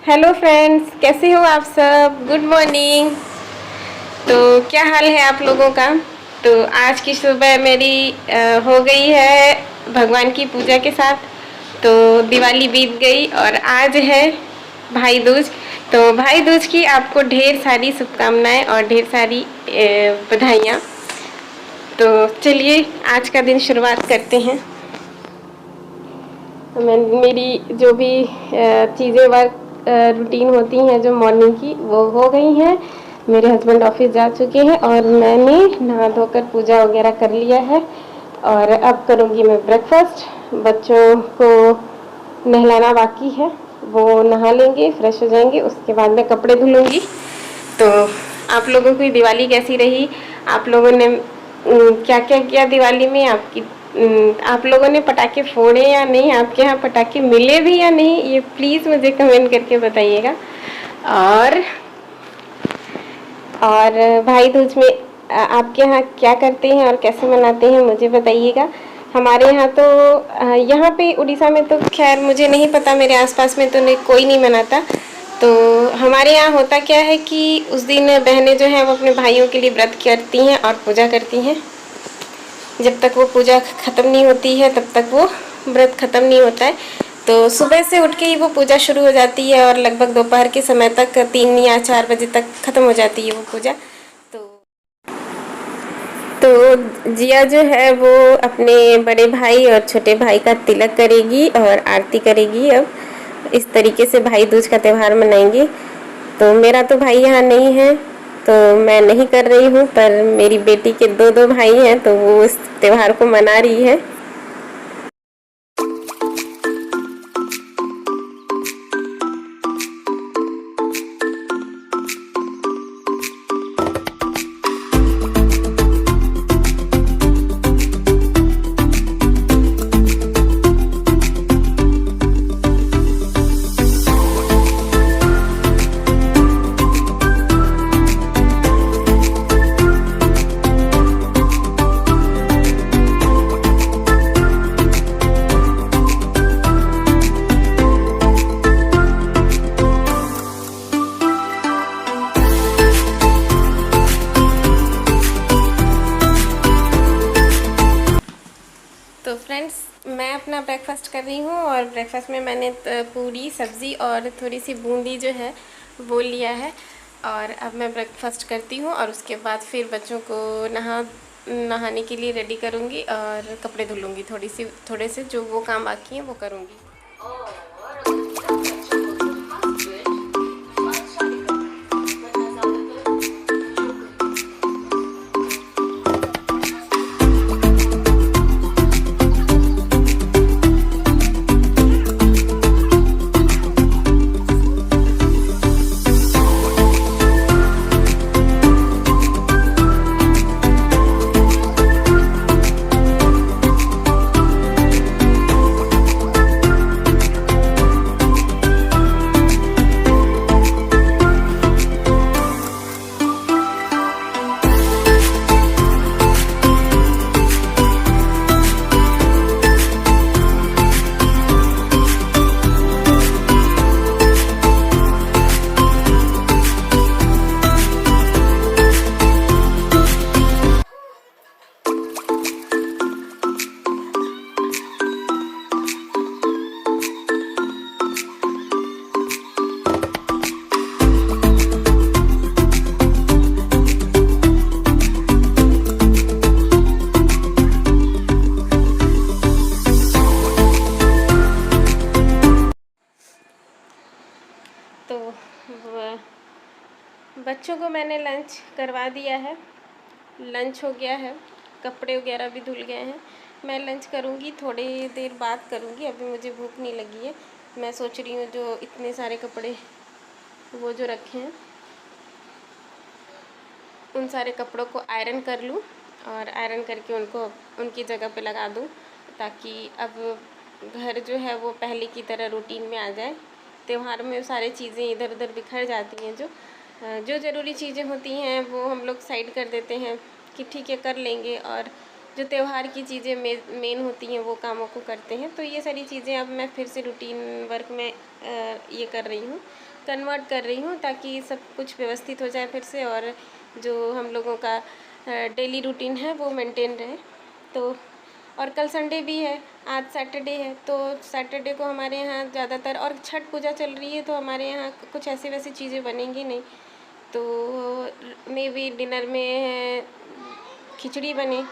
Hello friends, कैसे हो आप सब। Good morning. तो क्या हाल है आप लोगों का। तो आज की सुबह मेरी हो गई है भगवान की पूजा के साथ। तो दिवाली बीत गई और आज है भाई दूज। तो भाई दूज की आपको ढेर सारी शुभकामनाएं और ढेर सारी बधाइयाँ। तो चलिए आज का दिन शुरुआत करते हैं। मैं मेरी जो भी चीज़ें वर्क रूटीन होती हैं जो मॉर्निंग की वो हो गई हैं। मेरे हस्बैंड ऑफिस जा चुके हैं और मैंने नहा धोकर पूजा वगैरह कर लिया है। और अब करूँगी मैं ब्रेकफास्ट। बच्चों को नहलाना बाकी है, वो नहा लेंगे, फ्रेश हो जाएंगे, उसके बाद मैं कपड़े धुलूँगी। तो आप लोगों की दिवाली कैसी रही। आप लोगों ने क्या क्या किया दिवाली में। आप लोगों ने पटाखे फोड़े या नहीं, आपके यहाँ पटाखे मिले भी या नहीं, ये प्लीज़ मुझे कमेंट करके बताइएगा। और भाई दूज में आपके यहाँ क्या करते हैं और कैसे मनाते हैं मुझे बताइएगा। हमारे यहाँ तो यहाँ पे उड़ीसा में तो खैर मुझे नहीं पता, मेरे आसपास में तो कोई नहीं मनाता। तो हमारे यहाँ होता क्या है कि उस दिन बहनें जो हैं वो अपने भाइयों के लिए व्रत करती हैं और पूजा करती हैं। जब तक वो पूजा ख़त्म नहीं होती है तब तक वो व्रत ख़त्म नहीं होता है। तो सुबह से उठ के ही वो पूजा शुरू हो जाती है और लगभग दोपहर के समय तक 3 या 4 बजे तक ख़त्म हो जाती है वो पूजा। तो जिया जो है वो अपने बड़े भाई और छोटे भाई का तिलक करेगी और आरती करेगी। अब इस तरीके से भाई दूज का त्यौहार मनाएंगी। तो मेरा तो भाई यहाँ नहीं है तो मैं नहीं कर रही हूँ, पर मेरी बेटी के दो भाई हैं तो वो इस त्यौहार को मना रही है। तो फ्रेंड्स, मैं अपना ब्रेकफास्ट कर रही हूँ और ब्रेकफास्ट में मैंने पूरी सब्ज़ी और थोड़ी सी बूंदी जो है वो लिया है। और अब मैं ब्रेकफास्ट करती हूँ और उसके बाद फिर बच्चों को नहाने के लिए रेडी करूँगी और कपड़े धुलूँगी। थोड़े से जो वो काम बाकी हैं वो करूँगी। तो बच्चों को मैंने लंच करवा दिया है, लंच हो गया है, कपड़े वगैरह भी धुल गए हैं। मैं लंच करूँगी थोड़ी देर बाद करूँगी, अभी मुझे भूख नहीं लगी है। मैं सोच रही हूँ जो इतने सारे कपड़े वो जो रखे हैं उन सारे कपड़ों को आयरन कर लूँ और आयरन करके उनको उनकी जगह पे लगा दूँ, ताकि अब घर जो है वो पहले की तरह रूटीन में आ जाए। त्यौहार में सारी चीज़ें इधर उधर बिखर जाती हैं, जो ज़रूरी चीज़ें होती हैं वो हम लोग साइड कर देते हैं कि ठीक है कर लेंगे, और जो त्यौहार की चीज़ें मेन होती हैं वो कामों को करते हैं। तो ये सारी चीज़ें अब मैं फिर से रूटीन वर्क में ये कर रही हूँ, कन्वर्ट कर रही हूँ, ताकि सब कुछ व्यवस्थित हो जाए फिर से, और जो हम लोगों का डेली रूटीन है वो मेंटेन रहे। तो और कल संडे भी है, आज सैटरडे है, तो सैटरडे को हमारे यहाँ ज़्यादातर, और छठ पूजा चल रही है तो हमारे यहाँ कुछ ऐसी वैसी चीज़ें बनेंगी नहीं। तो मे बी डिनर में खिचड़ी बने।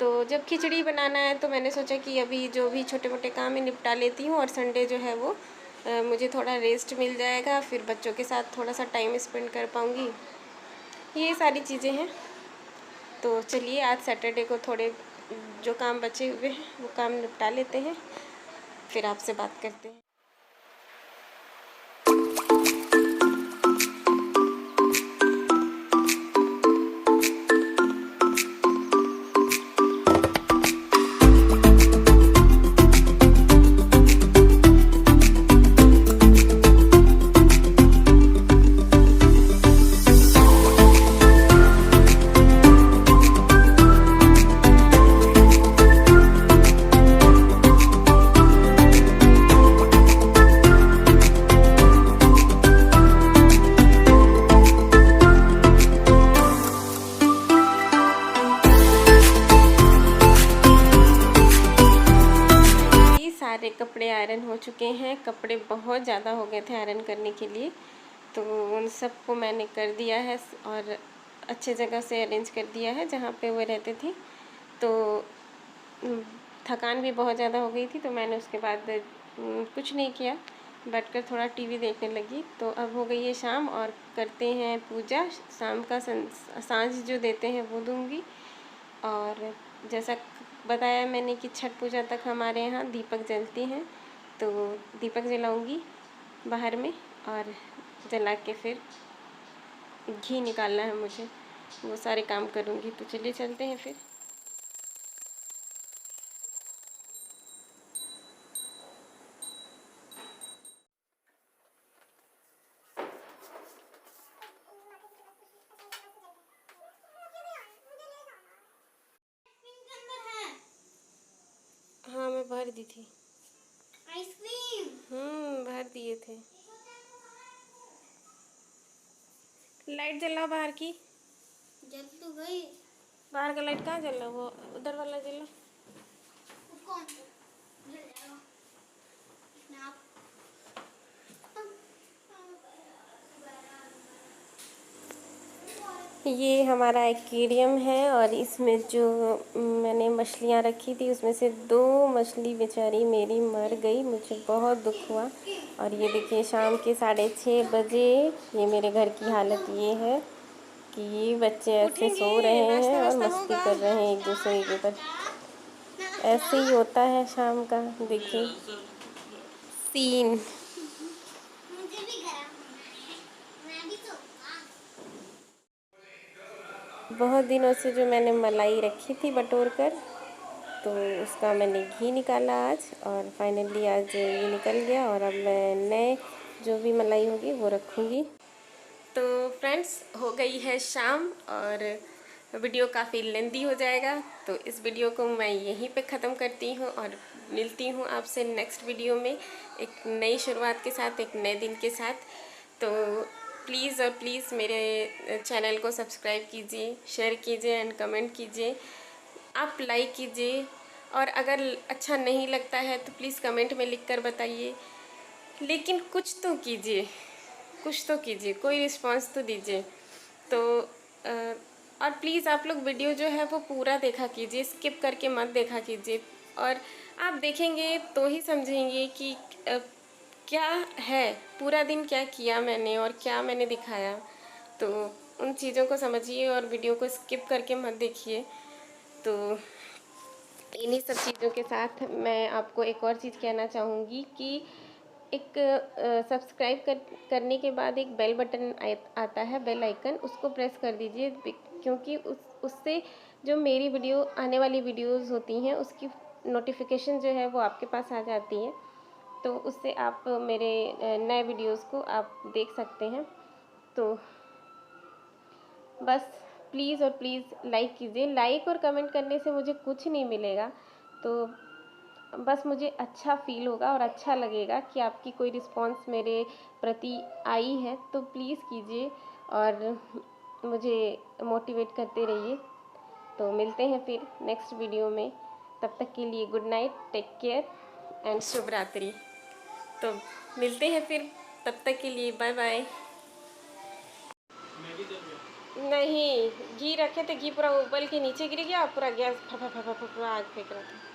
तो जब खिचड़ी बनाना है तो मैंने सोचा कि अभी जो भी छोटे मोटे काम है निपटा लेती हूँ, और संडे जो है वो मुझे थोड़ा रेस्ट मिल जाएगा, फिर बच्चों के साथ थोड़ा सा टाइम स्पेंड कर पाऊँगी। ये सारी चीज़ें हैं। तो चलिए आज सैटरडे को थोड़े जो काम बचे हुए हैं वो काम निपटा लेते हैं, फिर आपसे बात करते हैं। सारे कपड़े आयरन हो चुके हैं। कपड़े बहुत ज़्यादा हो गए थे आयरन करने के लिए, तो उन सबको मैंने कर दिया है और अच्छे जगह से अरेंज कर दिया है जहाँ पे वो रहते थे। तो थकान भी बहुत ज़्यादा हो गई थी, तो मैंने उसके बाद कुछ नहीं किया, बैठकर थोड़ा टीवी देखने लगी। तो अब हो गई है शाम और करते हैं पूजा। शाम का सांझ जो देते हैं वो दूंगी। और जैसा बताया मैंने कि छठ पूजा तक हमारे यहाँ दीपक जलते हैं, तो दीपक जलाऊंगी बाहर में, और जला के फिर घी निकालना है मुझे, वो सारे काम करूँगी। तो चलिए चलते हैं फिर। हाँ मैं भर दी थी आइसक्रीम। भर दिए थे। लाइट जलाओ बाहर की। जल तो गई। बाहर का लाइट कहाँ जल रहा, वो उधर वाला जला। कौन जल जाएगा? स्नैप। ये हमारा एक्वेरियम है, और इसमें जो मैंने मछलियाँ रखी थी उसमें से 2 मछली बेचारी मेरी मर गई। मुझे बहुत दुख हुआ। और ये देखिए शाम के 6:30 बजे ये मेरे घर की हालत ये है कि ये बच्चे ऐसे सो रहे हैं और मस्ती कर रहे हैं एक दूसरे के ऊपर। ऐसे ही होता है शाम का, देखिए सीन। मुझे भी गरम होना है, मैं भी सोऊंगा। बहुत दिनों से जो मैंने मलाई रखी थी बटोर कर, तो उसका मैंने घी निकाला आज, और फाइनली आज ये निकल गया। और अब मैं नए जो भी मलाई होगी वो रखूँगी। तो फ्रेंड्स हो गई है शाम, और वीडियो काफ़ी लेंदी हो जाएगा, तो इस वीडियो को मैं यहीं पे ख़त्म करती हूँ, और मिलती हूँ आपसे नेक्स्ट वीडियो में एक नई शुरुआत के साथ, एक नए दिन के साथ। तो प्लीज़ और प्लीज़ मेरे चैनल को सब्सक्राइब कीजिए, शेयर कीजिए एंड कमेंट कीजिए, आप लाइक कीजिए, और अगर अच्छा नहीं लगता है तो प्लीज़ कमेंट में लिख कर बताइए, लेकिन कुछ तो कीजिए, कुछ तो कीजिए, कोई रिस्पांस तो दीजिए। तो और प्लीज़ आप लोग वीडियो जो है वो पूरा देखा कीजिए, स्किप करके मत देखा कीजिए। और आप देखेंगे तो ही समझेंगे कि क्या है, पूरा दिन क्या किया मैंने और क्या मैंने दिखाया। तो उन चीज़ों को समझिए और वीडियो को स्किप करके मत देखिए। तो इन्हीं सब चीज़ों के साथ मैं आपको एक और चीज़ कहना चाहूँगी कि एक सब्सक्राइब करने के बाद एक बेल बटन आता है, बेल आइकन, उसको प्रेस कर दीजिए, क्योंकि उससे जो मेरी वीडियो आने वाली वीडियोस होती हैं उसकी नोटिफिकेशन जो है वो आपके पास आ जाती है। तो उससे आप मेरे नए वीडियोस को आप देख सकते हैं। तो बस प्लीज़ और प्लीज़ लाइक कीजिए। लाइक और कमेंट करने से मुझे कुछ नहीं मिलेगा, तो बस मुझे अच्छा फ़ील होगा और अच्छा लगेगा कि आपकी कोई रिस्पॉन्स मेरे प्रति आई है। तो प्लीज़ कीजिए और मुझे मोटिवेट करते रहिए। तो मिलते हैं फिर नेक्स्ट वीडियो में, तब तक के लिए good night, take care and शुभ रात्रि। तो मिलते हैं फिर, तब तक के लिए बाय बाय। नहीं, घी रखे थे, घी पूरा उबल के नीचे गिर गया, पूरा गैस फट फट फट फट आग फेंक रहा था।